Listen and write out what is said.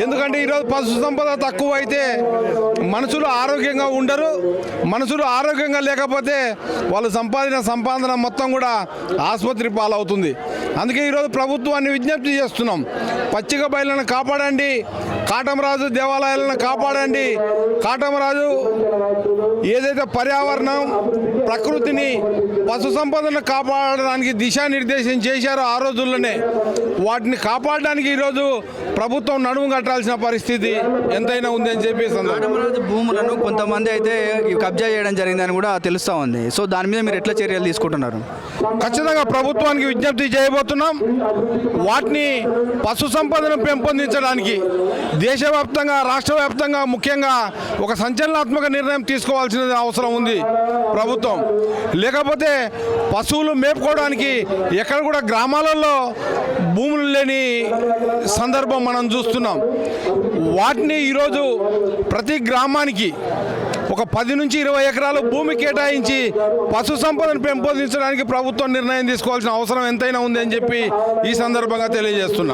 ఎందుకంటే ఈరోజు పశు సంపద తక్కువ అయితే మనుషులు ఆరోగ్యంగా ఉండరు. మనుషులు ఆరోగ్యంగా లేకపోతే వాళ్ళు సంపాదన మొత్తం కూడా ఆసుపత్రి పాలవుతుంది. అందుకే ఈరోజు ప్రభుత్వాన్ని విజ్ఞప్తి చేస్తున్నాం, పచ్చిక బయళ్ళను కాపాడండి, కాటమరాజు దేవాలయాలను కాపాడండి. కాటమరాజు ఏదైతే పర్యావరణం ప్రకృతిని పశు సంపదను కాపాడడానికి దిశానిర్దేశం చేశారో ఆ రోజుల్లోనే వాటిని కాపాడడానికి ఈరోజు ప్రభుత్వం నడుము కట్టాల్సిన పరిస్థితి ఎంతైనా ఉందని చెప్పి కాటమరాజు భూములను కొంతమంది అయితే కబ్జా చేయడం జరిగిందని కూడా తెలుస్తూ ఉంది. సో దాని మీద మీరు ఎట్లా చర్యలు తీసుకుంటున్నారు? ఖచ్చితంగా ప్రభుత్వానికి విజ్ఞప్తి చేయబోతున్నాం. వాటిని పశు సంపదను పెంపొందించడానికి దేశవ్యాప్తంగా రాష్ట్ర వ్యాప్తంగా ముఖ్యంగా ఒక సంచలనాత్మక నిర్ణయం తీసుకోవాల్సిన అవసరం ఉంది ప్రభుత్వం. లేకపోతే పశువులు మేపుకోవడానికి ఎక్కడ కూడా గ్రామాలలో భూములు లేని సందర్భం మనం చూస్తున్నాం. వాటిని ఈరోజు ప్రతి గ్రామానికి ఒక 10 నుంచి 20 ఎకరాలు భూమి కేటాయించి పశు సంపదను పెంపొందించడానికి ప్రభుత్వం నిర్ణయం తీసుకోవాల్సిన అవసరం ఎంతైనా ఉంది అని చెప్పి ఈ సందర్భంగా తెలియజేస్తున్నాం.